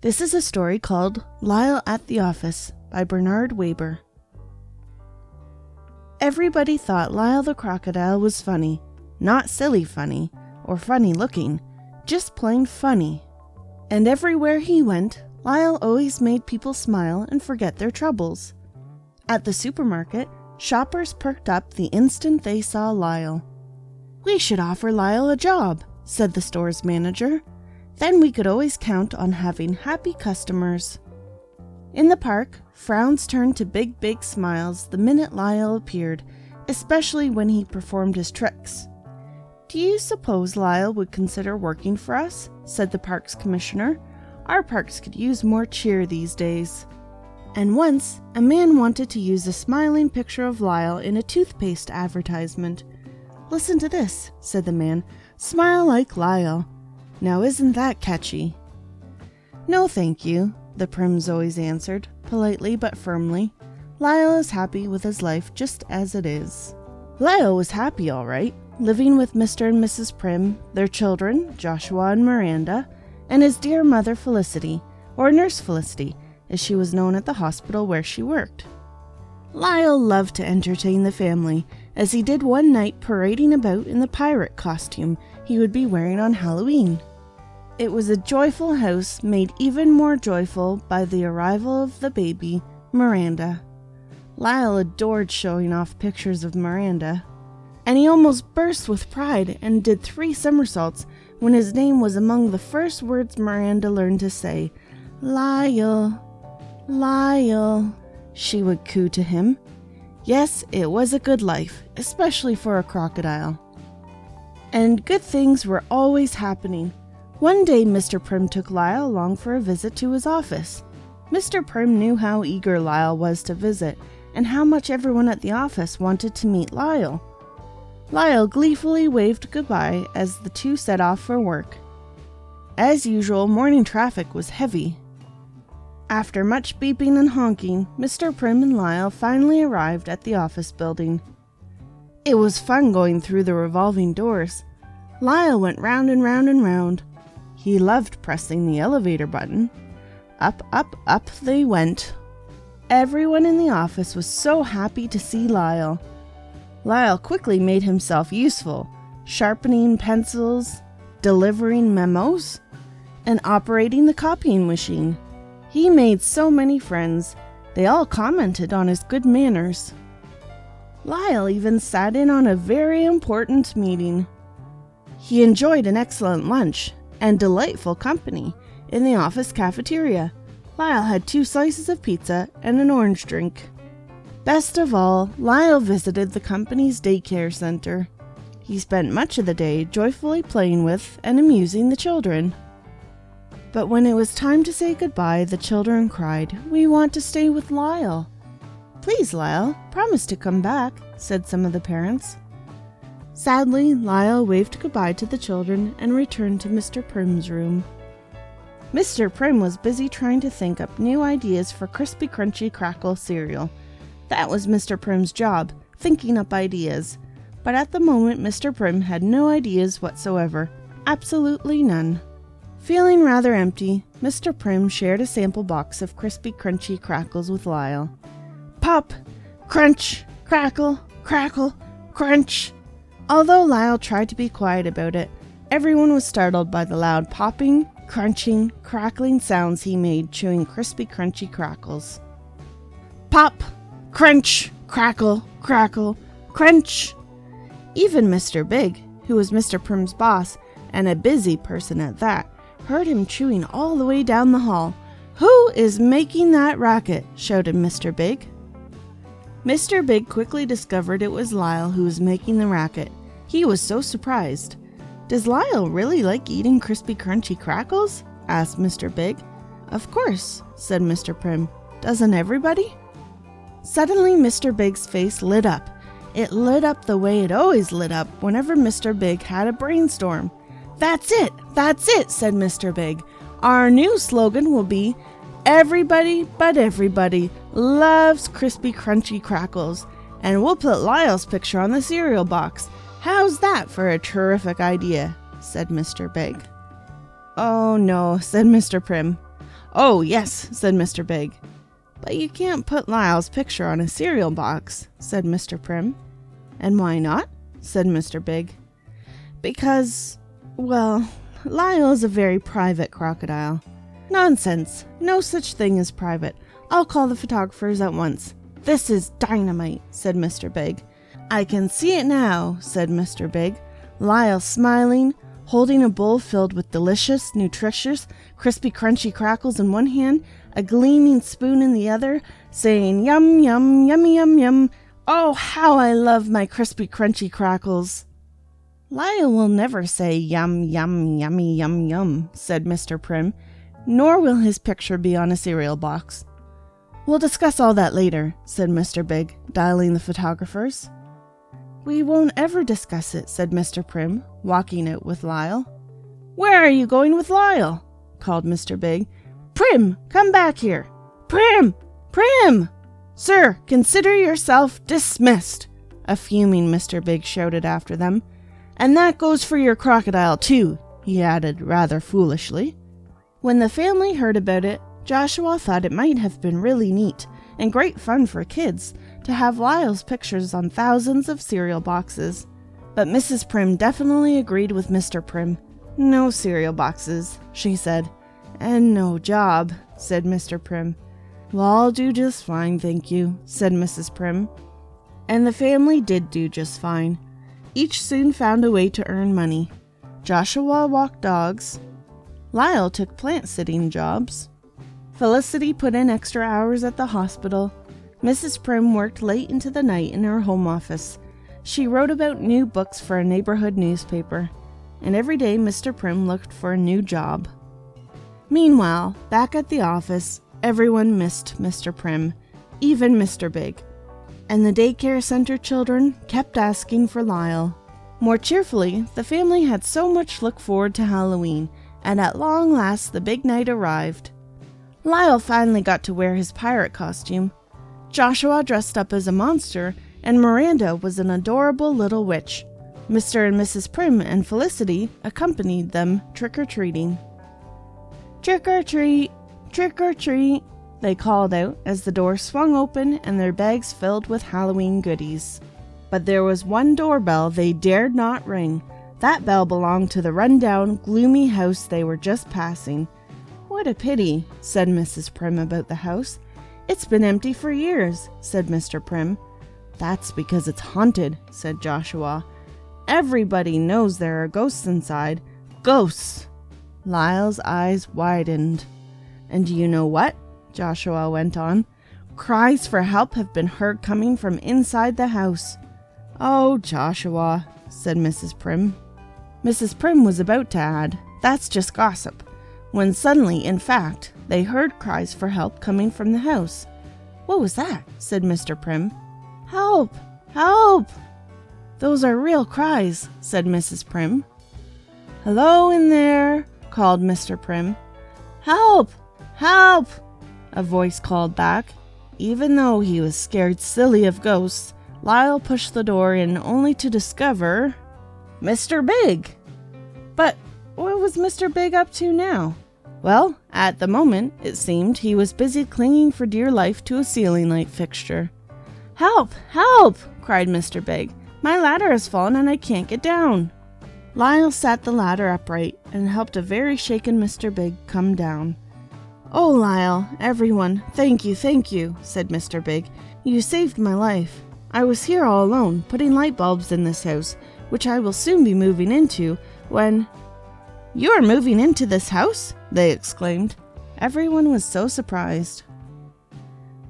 This is a story called Lyle at the Office by Bernard Waber. Everybody thought Lyle the crocodile was funny, not silly funny, or funny looking, just plain funny. And everywhere he went, Lyle always made people smile and forget their troubles. At the supermarket, shoppers perked up the instant they saw Lyle. "We should offer Lyle a job," said the store's manager. "Then we could always count on having happy customers." In the park, frowns turned to big smiles the minute Lyle appeared, especially when he performed his tricks. "Do you suppose Lyle would consider working for us?" said the park's commissioner. "Our parks could use more cheer these days." And once, a man wanted to use a smiling picture of Lyle in a toothpaste advertisement. "Listen to this," said the man. "Smile like Lyle. Now isn't that catchy?" "No, thank you," the Prims always answered, politely but firmly. "Lyle is happy with his life just as it is." Lyle was happy, all right, living with Mr. and Mrs. Prim, their children, Joshua and Miranda, and his dear mother Felicity, or Nurse Felicity, as she was known at the hospital where she worked. Lyle loved to entertain the family, as he did one night parading about in the pirate costume he would be wearing on Halloween. It was a joyful house made even more joyful by the arrival of the baby, Miranda. Lyle adored showing off pictures of Miranda, and he almost burst with pride and did 3 somersaults when his name was among the first words Miranda learned to say. "Lyle, Lyle," she would coo to him. Yes, it was a good life, especially for a crocodile. And good things were always happening. One day Mr. Prim took Lyle along for a visit to his office. Mr. Prim knew how eager Lyle was to visit, and how much everyone at the office wanted to meet Lyle. Lyle gleefully waved goodbye as the two set off for work. As usual, morning traffic was heavy. After much beeping and honking, Mr. Prim and Lyle finally arrived at the office building. It was fun going through the revolving doors. Lyle went round and round and round. He loved pressing the elevator button. Up they went. Everyone in the office was so happy to see Lyle. Lyle quickly made himself useful, sharpening pencils, delivering memos, and operating the copying machine. He made so many friends. They all commented on his good manners. Lyle even sat in on a very important meeting. He enjoyed an excellent lunch and delightful company in the office cafeteria. Lyle had 2 slices of pizza and an orange drink. Best of all, Lyle visited the company's daycare center. He spent much of the day joyfully playing with and amusing the children. But when it was time to say goodbye, the children cried, "We want to stay with Lyle." "Please, Lyle, promise to come back," said some of the parents. Sadly, Lyle waved goodbye to the children and returned to Mr. Prim's room. Mr. Prim was busy trying to think up new ideas for Crispy Crunchy Crackle cereal. That was Mr. Prim's job, thinking up ideas. But at the moment, Mr. Prim had no ideas whatsoever. Absolutely none. Feeling rather empty, Mr. Prim shared a sample box of Crispy Crunchy Crackles with Lyle. Pop! Crunch! Crackle! Crackle! Crunch! Although Lyle tried to be quiet about it, everyone was startled by the loud popping, crunching, crackling sounds he made chewing Crispy Crunchy Crackles. Pop! Crunch! Crackle! Crackle! Crunch! Even Mr. Big, who was Mr. Prim's boss, and a busy person at that, heard him chewing all the way down the hall. "Who is making that racket?" shouted Mr. Big. Mr. Big quickly discovered it was Lyle who was making the racket. He was so surprised. "Does Lyle really like eating Crispy Crunchy Crackles?" asked Mr. Big. "Of course," said Mr. Prim. "Doesn't everybody?" Suddenly Mr. Big's face lit up. It lit up the way it always lit up whenever Mr. Big had a brainstorm. That's it, said Mr. Big. "Our new slogan will be, everybody but everybody loves Crispy Crunchy Crackles, and we'll put Lyle's picture on the cereal box. How's that for a terrific idea?" said Mr. Big. "Oh no," said Mr. Prim. "Oh, yes," said Mr. Big. "But you can't put Lyle's picture on a cereal box," said Mr. Prim. "And why not?" said Mr. Big. "Because, well, Lyle is a very private crocodile." "Nonsense! No such thing as private. I'll call the photographers at once." "This is dynamite," said Mr. Big. "I can see it now," said Mr. Big. Lyle smiling, holding a bowl filled with delicious, nutritious, crispy, crunchy crackles in one hand, a gleaming spoon in the other, saying, "Yum, yum, yummy, yum, yum. Oh, how I love my crispy, crunchy crackles." "Lyle will never say yum, yum, yummy, yum, yum," said Mr. Prim, "nor will his picture be on a cereal box." "We'll discuss all that later," said Mr. Big, dialing the photographers. "We won't ever discuss it," said Mr. Prim, walking out with Lyle. "Where are you going with Lyle?" called Mr. Big. "Prim, come back here! Prim! Prim! Sir, consider yourself dismissed!" a fuming Mr. Big shouted after them. "And that goes for your crocodile, too," he added rather foolishly. When the family heard about it, Joshua thought it might have been really neat and great fun for kids to have Lyle's pictures on thousands of cereal boxes. But Mrs. Prim definitely agreed with Mr. Prim. "No cereal boxes," she said. "And no job," said Mr. Prim. "Well, I'll do just fine, thank you," said Mrs. Prim. And the family did do just fine. Each soon found a way to earn money. Joshua walked dogs. Lyle took plant-sitting jobs. Felicity put in extra hours at the hospital. Mrs. Prim worked late into the night in her home office. She wrote about new books for a neighborhood newspaper. And every day Mr. Prim looked for a new job. Meanwhile, back at the office, everyone missed Mr. Prim, even Mr. Big. And the daycare center children kept asking for Lyle. More cheerfully, the family had so much to look forward to Halloween, and at long last the big night arrived. Lyle finally got to wear his pirate costume. Joshua dressed up as a monster, and Miranda was an adorable little witch. Mr. and Mrs. Prim and Felicity accompanied them trick-or-treating. "Trick or treat, trick or treat," they called out as the door swung open and their bags filled with Halloween goodies. But there was one doorbell they dared not ring. That bell belonged to the run-down, gloomy house they were just passing. "What a pity," said Mrs. Prim about the house. "It's been empty for years," said Mr. Prim. "That's because it's haunted," said Joshua. "Everybody knows there are ghosts inside. Ghosts!" Lyle's eyes widened. "And do you know what?" Joshua went on. "Cries for help have been heard coming from inside the house." "Oh, Joshua," said Mrs. Prim. Mrs. Prim was about to add, "That's just gossip," when suddenly, in fact, they heard cries for help coming from the house. "What was that?" said Mr. Prim. "Help! Help!" "Those are real cries," said Mrs. Prim. "Hello in there," called Mr. Prim. "Help! Help!" a voice called back. Even though he was scared silly of ghosts, Lyle pushed the door in only to discover Mr. Big. But what was Mr. Big up to now? Well, at the moment, it seemed he was busy clinging for dear life to a ceiling light fixture. "Help! Help!" cried Mr. Big. "My ladder has fallen and I can't get down." Lyle sat the ladder upright and helped a very shaken Mr. Big come down. "Oh, Lyle, everyone, thank you," said Mr. Big. "You saved my life. I was here all alone, putting light bulbs in this house, which I will soon be moving into, when—" "You are moving into this house?" they exclaimed. Everyone was so surprised.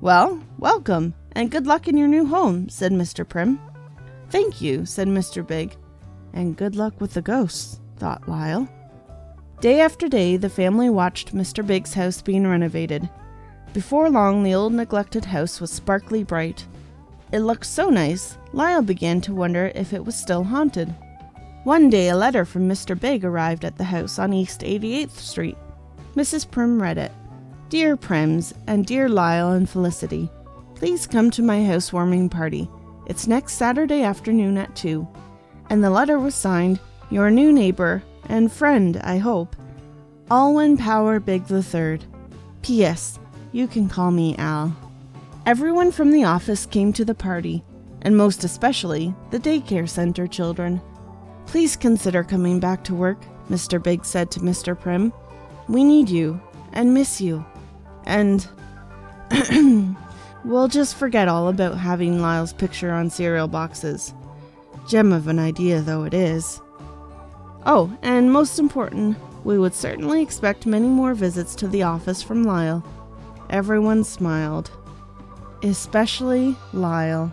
"Well, welcome, and good luck in your new home," said Mr. Prim. "Thank you," said Mr. Big. "And good luck with the ghosts," thought Lyle. Day after day, the family watched Mr. Big's house being renovated. Before long, the old neglected house was sparkly bright. It looked so nice, Lyle began to wonder if it was still haunted. One day, a letter from Mr. Big arrived at the house on East 88th Street. Mrs. Prim read it. "Dear Prims, and dear Lyle and Felicity, please come to my housewarming party. It's next Saturday afternoon at 2. And the letter was signed, "Your new neighbor, and friend, I hope, Alwyn Power Big III. P.S. You can call me Al. Everyone from the office came to the party, and most especially the daycare center children. Please consider coming back to work, Mr. Big said to Mr. Prim. We need you, and miss you, and we'll just forget all about having Lyle's picture on cereal boxes. Gem of an idea though it is. Oh, and most important, we would certainly expect many more visits to the office from Lyle. Everyone smiled. Especially Lyle.